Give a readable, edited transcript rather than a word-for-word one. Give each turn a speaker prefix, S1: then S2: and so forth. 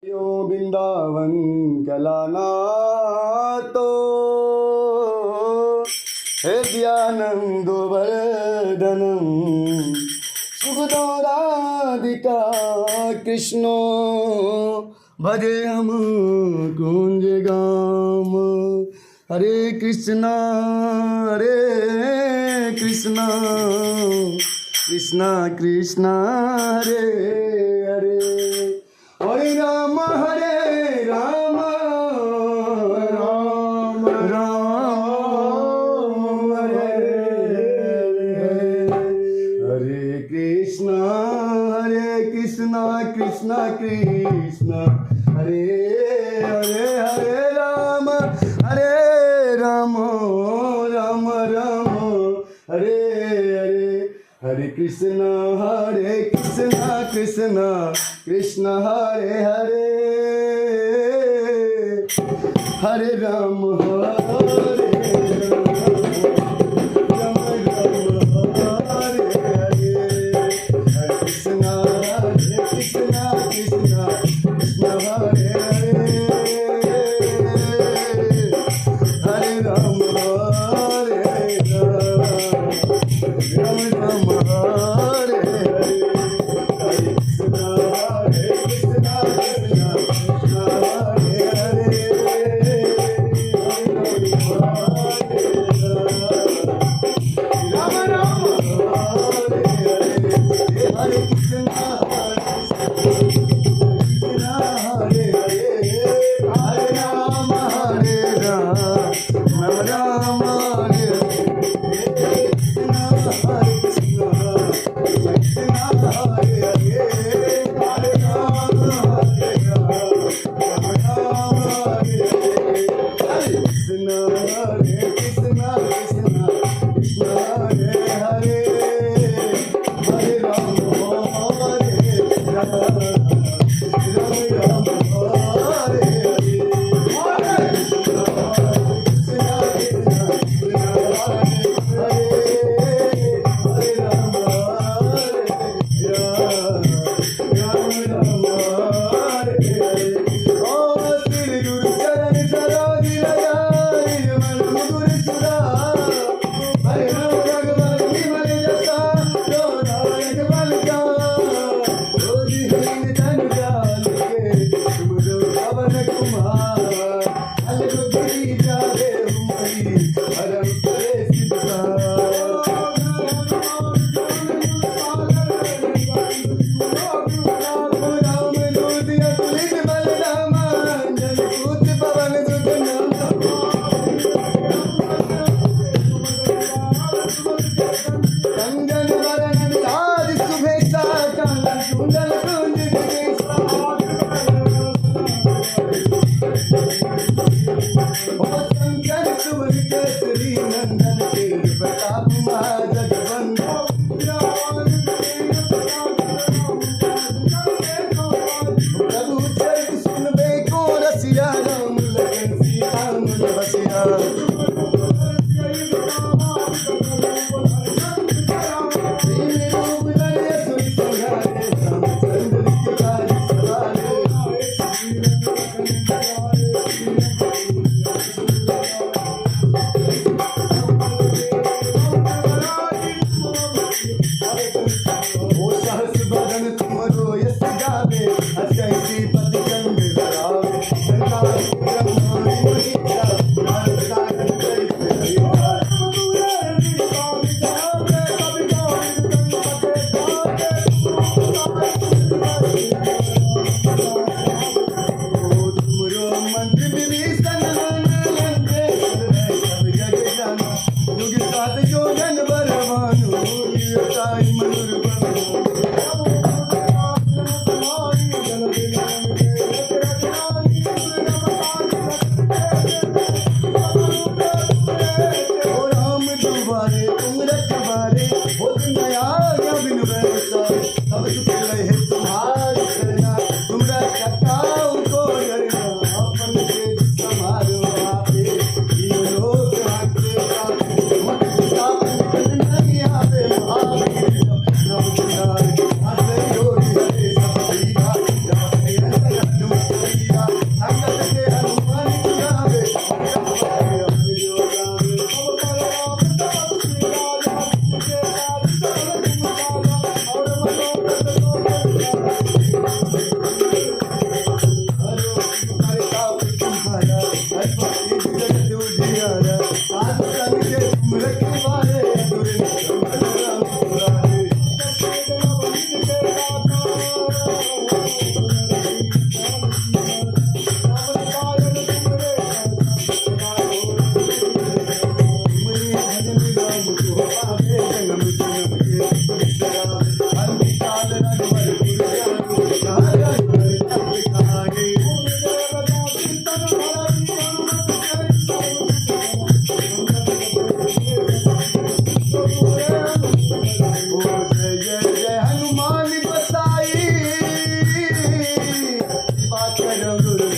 S1: यो वृंदावन कलाना तो हृदयानंदो वर्धनम सुखदोराधिका कृष्णो भजे हम कुंज गाम। हरे कृष्णा कृष्णा कृष्णा हरे हरे, हरे राम राम हरे हरे, हरे कृष्णा कृष्णा कृष्णा हरे हरे, हरे राम राम हरे हरे, हरे कृष्णा कृष्णा कृष्णा हरे हरे, हरे राम हरे राम हरे हरे, हरे कृष्णा कृष्णा कृष्णा हरे हरे, हरे राम हरे राम हरे हरे, हरे कृष्णा कृष्णा कृष्णा हरे हरे, राम राम हरे हरे, हरे कृष्णा कृष्णा हरे हरे, हरे राम राम हरे हरे, कृष्णा हरे हरे, हरे राम हरे हरे, हरे कृष्णा कृष्णा कृष्णा हरे हरे, हरे राम हरे हरे, जगद्गुरु